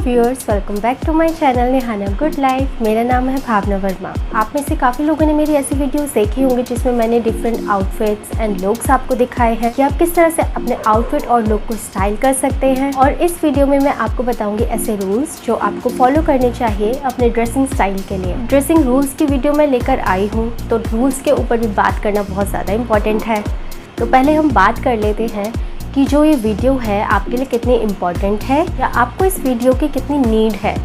Viewers, welcome back to my channel Nihana good life. मेरा नाम है भावना वर्मा। आप में से काफ़ी लोगों ने मेरी ऐसी वीडियोस देखी होंगी जिसमें मैंने डिफरेंट आउटफिट्स एंड लुक्स आपको दिखाए हैं कि आप किस तरह से अपने आउटफिट और लुक को स्टाइल कर सकते हैं। और इस वीडियो में मैं आपको बताऊंगी ऐसे रूल्स जो आपको फॉलो करने चाहिए अपने ड्रेसिंग स्टाइल के लिए। ड्रेसिंग रूल्स की वीडियो मैं लेकर आई हूँ, तो रूल्स के ऊपर भी बात करना बहुत ज़्यादा इम्पॉर्टेंट है। तो पहले हम बात कर लेते हैं कि जो ये वीडियो है आपके लिए कितनी इम्पॉर्टेंट है या आपको इस वीडियो की कितनी नीड है।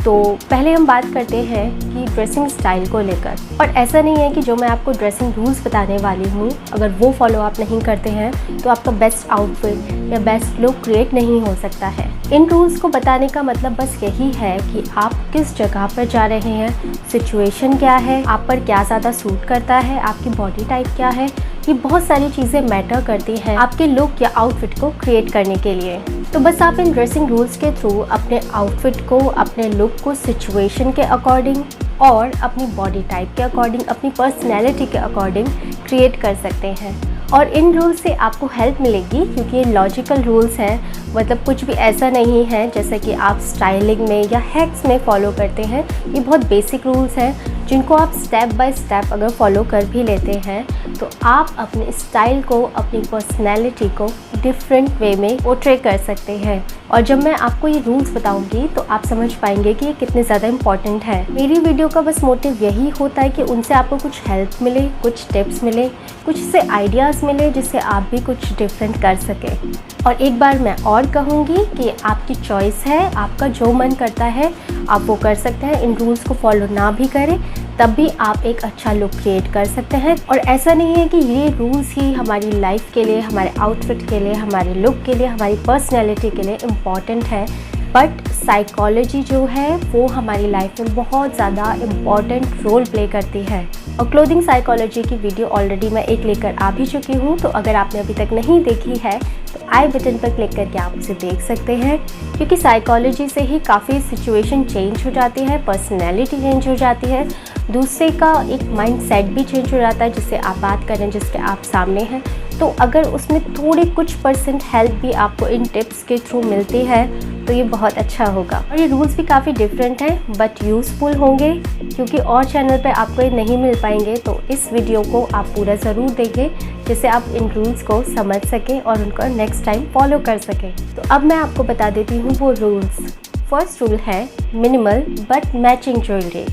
तो पहले हम बात करते हैं कि ड्रेसिंग स्टाइल को लेकर। और ऐसा नहीं है कि जो मैं आपको ड्रेसिंग रूल्स बताने वाली हूँ, अगर वो फॉलो आप नहीं करते हैं तो आपका बेस्ट आउटफिट या बेस्ट लुक क्रिएट नहीं हो सकता है। इन रूल्स को बताने का मतलब बस यही है कि आप किस जगह पर जा रहे हैं, सिचुएशन क्या है, आप पर क्या ज़्यादा सूट करता है, आपकी बॉडी टाइप क्या है। ये बहुत सारी चीज़ें मैटर करती हैं आपके लुक या आउटफिट को क्रिएट करने के लिए। तो बस आप इन ड्रेसिंग रूल्स के थ्रू अपने आउटफिट को, अपने लुक को सिचुएशन के अकॉर्डिंग और अपनी बॉडी टाइप के अकॉर्डिंग, अपनी पर्सनैलिटी के अकॉर्डिंग क्रिएट कर सकते हैं। और इन रूल्स से आपको हेल्प मिलेगी क्योंकि ये लॉजिकल रूल्स हैं, मतलब कुछ भी ऐसा नहीं है जैसे कि आप स्टाइलिंग में या हैक्स में फॉलो करते हैं। ये बहुत बेसिक रूल्स हैं जिनको आप स्टेप बाय स्टेप अगर फॉलो कर भी लेते हैं तो आप अपने स्टाइल को, अपनी पर्सनैलिटी को डिफरेंट वे में पोर्ट्रे कर सकते हैं। और जब मैं आपको ये रूल्स बताऊंगी तो आप समझ पाएंगे कि ये कितने ज़्यादा इम्पॉर्टेंट है। मेरी वीडियो का बस मोटिव यही होता है कि उनसे आपको कुछ हेल्प मिले, कुछ टिप्स मिले, कुछ से आइडियाज़ मिले जिससे आप भी कुछ डिफरेंट कर सकें। और एक बार मैं और कहूँगी कि आपकी चॉइस है, आपका जो मन करता है आप वो कर सकते हैं। इन रूल्स को फॉलो ना भी करें तब भी आप एक अच्छा लुक क्रिएट कर सकते हैं। और ऐसा नहीं है कि ये रूल्स ही हमारी लाइफ के लिए, हमारे आउटफिट के लिए, हमारे लुक के लिए, हमारी पर्सनैलिटी के लिए इम्पॉर्टेंट है, बट साइकोलॉजी जो है वो हमारी लाइफ में बहुत ज़्यादा इम्पॉर्टेंट रोल प्ले करती है। और क्लोथिंग साइकोलॉजी की वीडियो ऑलरेडी मैं एक लेकर आ भी चुकी हूँ, तो अगर आपने अभी तक नहीं देखी है तो आई बटन पर क्लिक करके आप उसे देख सकते हैं। क्योंकि साइकोलॉजी से ही काफ़ी सिचुएशन चेंज हो जाती है, पर्सनैलिटी चेंज हो जाती है, दूसरे का एक माइंड सेट भी चेंज हो जाता है जिससे आप बात करें, जिसके आप सामने हैं। तो अगर उसमें थोड़ी कुछ % हेल्प भी आपको इन टिप्स के थ्रू मिलती है तो ये बहुत अच्छा होगा। और ये रूल्स भी काफ़ी डिफरेंट हैं बट यूज़फुल होंगे क्योंकि और चैनल पे आपको ये नहीं मिल पाएंगे। तो इस वीडियो को आप पूरा ज़रूर देखें जिससे आप इन रूल्स को समझ सकें और उनको नेक्स्ट टाइम फॉलो कर सकें। तो अब मैं आपको बता देती हूँ वो रूल्स। फर्स्ट रूल है minimal but matching jewellery.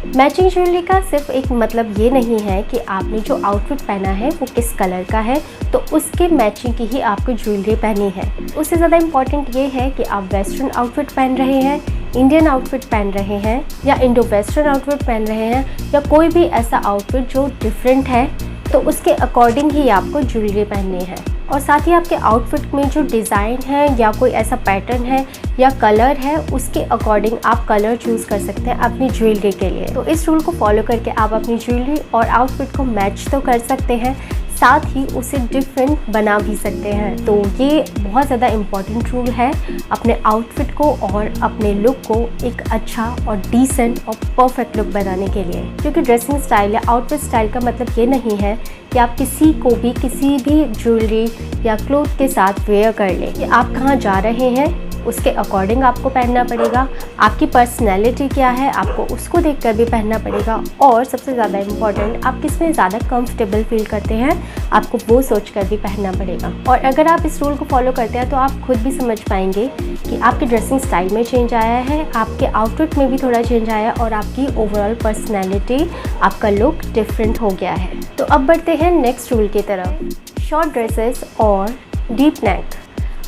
Matching jewellery का सिर्फ एक मतलब ये नहीं है कि आपने जो आउटफिट पहना है वो किस कलर का है तो उसके मैचिंग की ही आपको ज्वेलरी पहनी है। उससे ज़्यादा इम्पॉर्टेंट ये है कि आप वेस्टर्न आउटफिट पहन रहे हैं, इंडियन आउटफिट पहन रहे हैं या इंडो वेस्टर्न आउटफिट पहन रहे हैं या कोई भी ऐसा आउटफिट जो डिफरेंट है तो उसके अकॉर्डिंग ही आपको ज्वेलरी पहननी है। और साथ ही आपके आउटफिट में जो डिज़ाइन है या कोई ऐसा पैटर्न है या कलर है उसके अकॉर्डिंग आप कलर चूज़ कर सकते हैं अपनी ज्वेलरी के लिए। तो इस रूल को फॉलो करके आप अपनी ज्वेलरी और आउटफिट को मैच तो कर सकते हैं, साथ ही उसे डिफरेंट बना भी सकते हैं। तो ये बहुत ज़्यादा इम्पॉर्टेंट रूल है अपने आउटफिट को और अपने लुक को एक अच्छा और डिसेंट और परफेक्ट लुक बनाने के लिए। क्योंकि ड्रेसिंग स्टाइल या आउटफिट स्टाइल का मतलब ये नहीं है कि आप किसी को भी किसी भी ज्वेलरी या क्लोथ के साथ वेयर कर लें। कि आप कहाँ जा रहे हैं उसके अकॉर्डिंग आपको पहनना पड़ेगा, आपकी पर्सनैलिटी क्या है आपको उसको देखकर भी पहनना पड़ेगा। और सबसे ज़्यादा इम्पॉर्टेंट आप किस में ज़्यादा कंफर्टेबल फील करते हैं आपको वो सोचकर भी पहनना पड़ेगा। और अगर आप इस रूल को फॉलो करते हैं तो आप खुद भी समझ पाएंगे कि आपके ड्रेसिंग स्टाइल में चेंज आया है, आपके आउटफिट में भी थोड़ा चेंज आया है और आपकी ओवरऑल पर्सनैलिटी, आपका लुक डिफरेंट हो गया है। तो अब बढ़ते हैं नेक्स्ट रूल की तरफ, शॉर्ट ड्रेसेस और डीप नेक।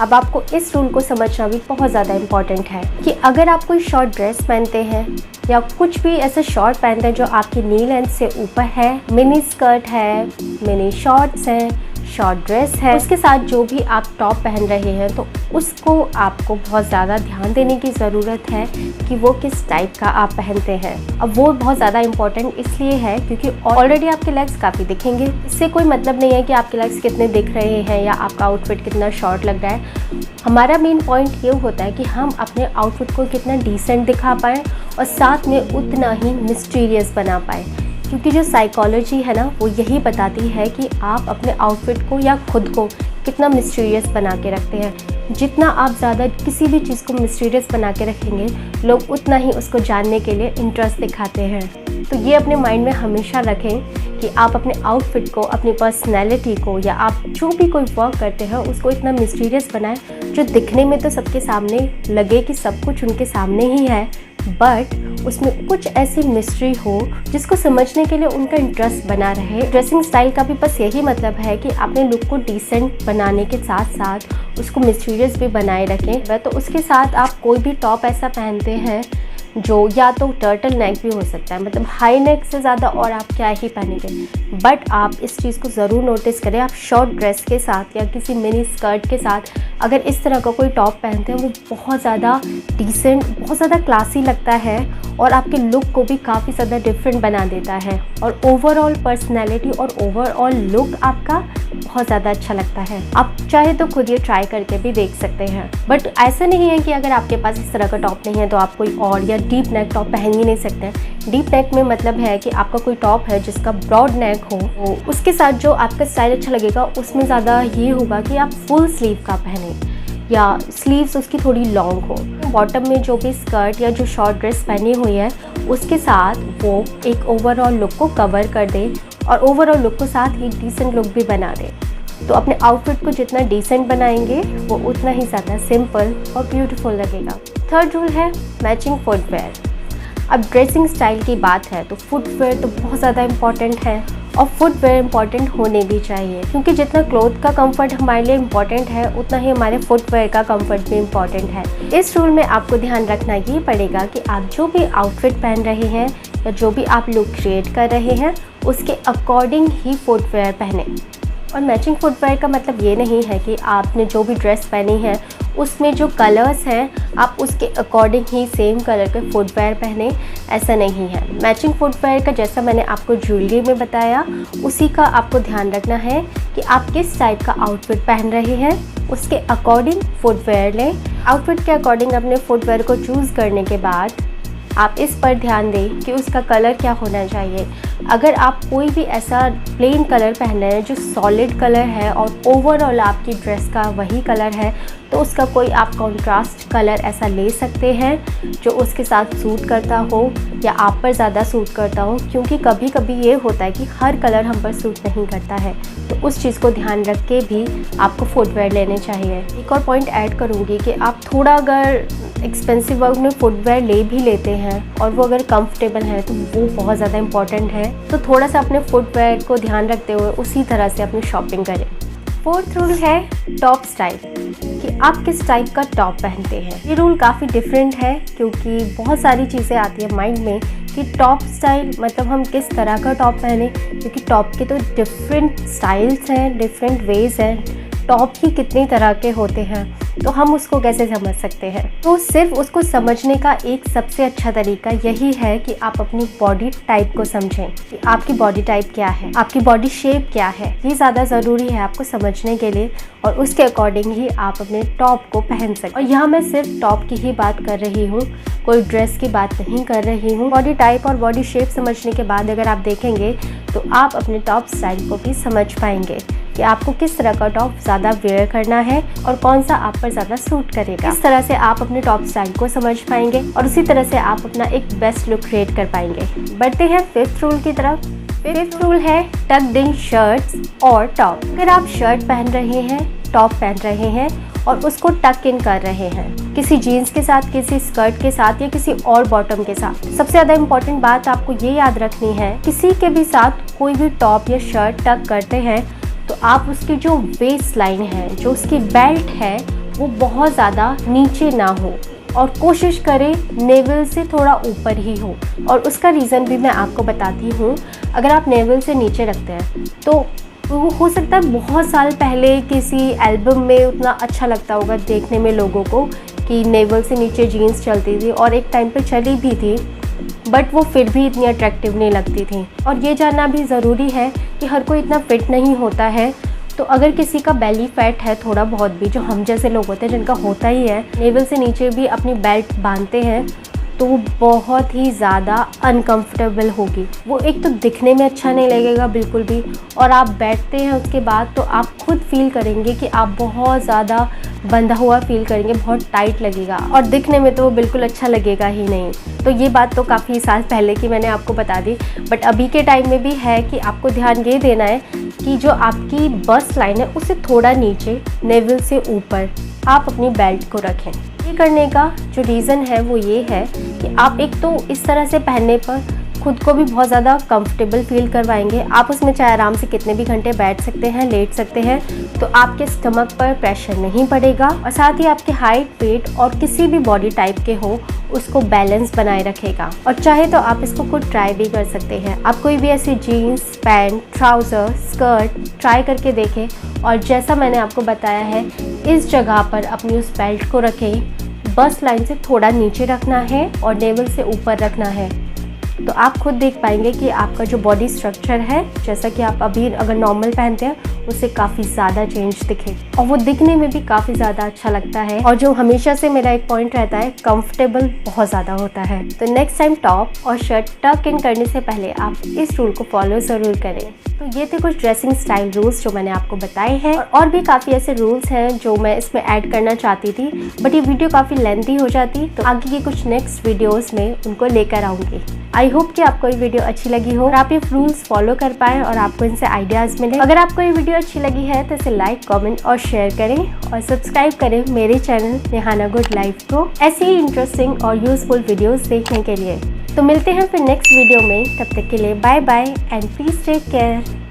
अब आपको इस रूल को समझना भी बहुत ज़्यादा इम्पॉर्टेंट है कि अगर आप कोई शॉर्ट ड्रेस पहनते हैं या कुछ भी ऐसे शॉर्ट पहनते हैं जो आपकी नी लेंथ से ऊपर है, मिनी स्कर्ट है, मिनी शॉर्ट्स हैं, शॉर्ट ड्रेस है, उसके साथ जो भी आप टॉप पहन रहे हैं तो उसको आपको बहुत ज़्यादा ध्यान देने की ज़रूरत है कि वो किस टाइप का आप पहनते हैं। अब वो बहुत ज़्यादा इम्पॉर्टेंट इसलिए है क्योंकि ऑलरेडी आपके लेग्स काफ़ी दिखेंगे। इससे कोई मतलब नहीं है कि आपके लेग्स कितने दिख रहे हैं या आपका आउटफिट कितना शॉर्ट लग रहा है। हमारा मेन पॉइंट ये होता है कि हम अपने आउटफिट को कितना डिसेंट दिखा पाएँ और साथ में उतना ही मिस्टीरियस बना पाएँ। क्योंकि जो साइकोलॉजी है ना वो यही बताती है कि आप अपने आउटफिट को या खुद को कितना मिस्टीरियस बना के रखते हैं। जितना आप ज़्यादा किसी भी चीज़ को मिस्टीरियस बना के रखेंगे, लोग उतना ही उसको जानने के लिए इंटरेस्ट दिखाते हैं। तो ये अपने माइंड में हमेशा रखें कि आप अपने आउटफिट को, अपनी पर्सनैलिटी को, या आप जो भी कोई वर्क करते हैं उसको इतना मिस्टीरियस बनाएं जो दिखने में तो सबके सामने लगे कि सब कुछ उनके सामने ही है, बट उसमें कुछ ऐसी मिस्ट्री हो जिसको समझने के लिए उनका इंटरेस्ट बना रहे। ड्रेसिंग स्टाइल का भी बस यही मतलब है कि अपने लुक को डिसेंट बनाने के साथ साथ उसको मिस्टीरियस भी बनाए रखें। तो उसके साथ आप कोई भी टॉप ऐसा पहनते हैं जो या तो टर्टल नेक भी हो सकता है, मतलब हाई नेक से ज़्यादा और आप क्या ही पहनेंगे, बट आप इस चीज़ को ज़रूर नोटिस करें। आप शॉर्ट ड्रेस के साथ या किसी मिनी स्कर्ट के साथ अगर इस तरह का कोई टॉप पहनते हैं, वो बहुत ज़्यादा डिसेंट, बहुत ज़्यादा क्लासी लगता है और आपके लुक को भी काफ़ी ज़्यादा डिफरेंट बना देता है और ओवरऑल पर्सनैलिटी और ओवरऑल लुक आपका बहुत ज़्यादा अच्छा लगता है। आप चाहे तो खुद ये ट्राई करके भी देख सकते हैं, बट ऐसा नहीं है कि अगर आपके पास इस तरह का टॉप नहीं है तो आप कोई और या डीप नेक टॉप पहन ही नहीं सकते हैं। डीप नेक में मतलब है कि आपका कोई टॉप है जिसका ब्रॉड नेक हो, तो उसके साथ जो आपका स्टाइल अच्छा लगेगा उसमें ज़्यादा ये होगा कि आप फुल स्लीव का पहने या स्लीव्स उसकी थोड़ी लॉन्ग हो। बॉटम में जो भी स्कर्ट या जो शॉर्ट ड्रेस पहनी हुई है उसके साथ वो एक ओवरऑल लुक को कवर कर दे और ओवरऑल लुक को साथ ही डिसेंट लुक भी बना दे। तो अपने आउटफिट को जितना डिसेंट बनाएंगे वो उतना ही ज़्यादा सिंपल और ब्यूटीफुल लगेगा। थर्ड रूल है मैचिंग फुटवेयर। अब ड्रेसिंग स्टाइल की बात है तो फुटवेयर तो बहुत ज़्यादा इम्पॉर्टेंट है और फुटवेयर इम्पॉर्टेंट होने भी चाहिए, क्योंकि जितना क्लोथ का कंफर्ट हमारे लिए इम्पॉर्टेंट है उतना ही हमारे फुटवेयर का कंफर्ट भी इम्पॉर्टेंट है। इस रूल में आपको ध्यान रखना ये पड़ेगा कि आप जो भी आउटफिट पहन रहे हैं या जो भी आप लुक क्रिएट कर रहे हैं उसके अकॉर्डिंग ही फुटवेयर पहने। और मैचिंग फुटवेयर का मतलब ये नहीं है कि आपने जो भी ड्रेस पहनी है उसमें जो कलर्स हैं आप उसके अकॉर्डिंग ही सेम कलर के फुटवेयर पहने, ऐसा नहीं है। मैचिंग फुटवेयर का जैसा मैंने आपको ज्वेलरी में बताया उसी का आपको ध्यान रखना है कि आप किस टाइप का आउटफिट पहन रहे हैं उसके अकॉर्डिंग फुटवेयर लें। आउटफिट के अकॉर्डिंग अपने फुटवेयर को चूज़ करने के बाद आप इस पर ध्यान दें कि उसका कलर क्या होना चाहिए। अगर आप कोई भी ऐसा प्लेन कलर पहन रहे हैं जो सॉलिड कलर है और ओवरऑल आपकी ड्रेस का वही कलर है, तो उसका कोई आप कॉन्ट्रास्ट कलर ऐसा ले सकते हैं जो उसके साथ सूट करता हो या आप पर ज़्यादा सूट करता हो, क्योंकि कभी कभी ये होता है कि हर कलर हम पर सूट नहीं करता है। तो उस चीज़ को ध्यान रख के भी आपको फुटवेयर लेने चाहिए। एक और पॉइंट ऐड करूँगी कि आप थोड़ा अगर एक्सपेंसिव वर्क में फुटवेयर ले भी लेते हैं और वो अगर कंफर्टेबल है तो वो बहुत ज़्यादा इम्पॉर्टेंट है। तो थोड़ा सा अपने फुटवेयर को ध्यान रखते हुए उसी तरह से अपनी शॉपिंग करें। फोर्थ रूल है टॉप स्टाइल, कि आप किस टाइप का टॉप पहनते हैं। ये रूल काफ़ी डिफरेंट है क्योंकि बहुत सारी चीज़ें आती है माइंड में कि टॉप स्टाइल मतलब हम किस तरह का टॉप पहने, क्योंकि टॉप के तो डिफरेंट स्टाइल्स हैं, डिफरेंट वेज हैं। टॉप ही कितनी तरह के होते हैं, तो हम उसको कैसे समझ सकते हैं। तो सिर्फ उसको समझने का एक सबसे अच्छा तरीका यही है कि आप अपनी बॉडी टाइप को समझें कि आपकी बॉडी टाइप क्या है, आपकी बॉडी शेप क्या है। ये ज़्यादा ज़रूरी है आपको समझने के लिए और उसके अकॉर्डिंग ही आप अपने टॉप को पहन सकते। और यहाँ मैं सिर्फ टॉप की ही बात कर रही हूँ, कोई ड्रेस की बात नहीं कर रही हूँ। बॉडी टाइप और बॉडी शेप समझने के बाद अगर आप देखेंगे तो आप अपने टॉप स्टाइल को भी समझ पाएंगे कि आपको किस तरह का टॉप ज़्यादा वेयर करना है और कौन सा आप पर ज़्यादा सूट करेगा। इस तरह से आप अपने टॉप स्टाइल को समझ पाएंगे और उसी तरह से आप अपना एक बेस्ट लुक क्रिएट कर पाएंगे। बढ़ते हैं फिफ्थ रूल की तरफ। फिफ्थ रूल है टक्ड इन शर्ट्स और टॉप। अगर आप शर्ट पहन रहे हैं, टॉप पहन रहे हैं और उसको टक इन कर रहे हैं किसी जीन्स के साथ, किसी स्कर्ट के साथ या किसी और बॉटम के साथ, सबसे ज़्यादा इम्पॉर्टेंट बात आपको ये याद रखनी है, किसी के भी साथ कोई भी टॉप या शर्ट टक करते हैं तो आप उसकी जो वेस्ट लाइन है, जो उसकी बेल्ट है, वो बहुत ज़्यादा नीचे ना हो और कोशिश करें नेवल से थोड़ा ऊपर ही हो। और उसका रीज़न भी मैं आपको बताती हूँ। अगर आप नेवल से नीचे रखते हैं तो वो हो सकता है बहुत साल पहले किसी एल्बम में उतना अच्छा लगता होगा देखने में लोगों को कि नेवल से नीचे जीन्स चलती थी और एक टाइम पे चली भी थी, बट वो फिर भी इतनी अट्रैक्टिव नहीं लगती थी। और ये जानना भी ज़रूरी है कि हर कोई इतना फिट नहीं होता है। तो अगर किसी का बेली फैट है थोड़ा बहुत भी, जो हम जैसे लोग होते हैं जिनका होता ही है, नेवल से नीचे भी अपनी बेल्ट बांधते हैं तो वो बहुत ही ज़्यादा अनकंफर्टेबल होगी। वो एक तो दिखने में अच्छा नहीं लगेगा बिल्कुल भी, और आप बैठते हैं उसके बाद तो आप खुद फील करेंगे कि आप बहुत ज़्यादा बंधा हुआ फील करेंगे, बहुत टाइट लगेगा और दिखने में तो बिल्कुल अच्छा लगेगा ही नहीं। तो ये बात तो काफ़ी साल पहले की मैंने आपको बता दी, बट अभी के टाइम में भी है कि आपको ध्यान ये देना है कि जो आपकी बस्ट लाइन है उससे थोड़ा नीचे, नेवल से ऊपर आप अपनी बेल्ट को रखें। ये करने का जो रीज़न है वो ये है कि आप एक तो इस तरह से पहनने पर खुद को भी बहुत ज़्यादा कंफर्टेबल फील करवाएंगे। आप उसमें चाहे आराम से कितने भी घंटे बैठ सकते हैं, लेट सकते हैं, तो आपके स्टमक पर प्रेशर नहीं पड़ेगा और साथ ही आपके हाइट, वेट और किसी भी बॉडी टाइप के हो उसको बैलेंस बनाए रखेगा। और चाहे तो आप इसको खुद ट्राई भी कर सकते हैं। आप कोई भी ऐसी jeans, pant, trouser, skirt try करके देखें और जैसा मैंने आपको बताया है इस जगह पर अपनी उस बेल्ट को रखें। बस्ट लाइन से थोड़ा नीचे रखना है और नेवल से ऊपर रखना है, तो आप खुद देख पाएंगे कि आपका जो बॉडी स्ट्रक्चर है, जैसा कि आप अभी अगर नॉर्मल पहनते हैं उससे काफ़ी ज़्यादा चेंज दिखे और वो दिखने में भी काफ़ी ज़्यादा अच्छा लगता है। और जो हमेशा से मेरा एक पॉइंट रहता है, कंफर्टेबल बहुत ज़्यादा होता है। तो नेक्स्ट टाइम टॉप और शर्ट टक इन करने से पहले आप इस रूल को फॉलो ज़रूर करें। तो ये थे कुछ ड्रेसिंग स्टाइल रूल्स जो मैंने आपको बताए हैं और भी काफ़ी ऐसे रूल्स हैं जो मैं इसमें ऐड करना चाहती थी, बट ये वीडियो काफ़ी लेंथी हो जाती, तो आगे की कुछ नेक्स्ट वीडियोस में उनको लेकर आऊँगी। आई होप कि आपको ये वीडियो अच्छी लगी हो और आप ये रूल्स फॉलो कर पाएँ और आपको इनसे आइडियाज़ मिले। अगर आपको ये वीडियो अच्छी लगी है तो इसे लाइक, कमेंट और शेयर करें और सब्सक्राइब करें मेरे चैनल नेहाना गुड लाइफ को ऐसी ही इंटरेस्टिंग और यूजफुल वीडियोस देखने के लिए। तो मिलते हैं फिर नेक्स्ट वीडियो में, तब तक के लिए bye bye and please take care.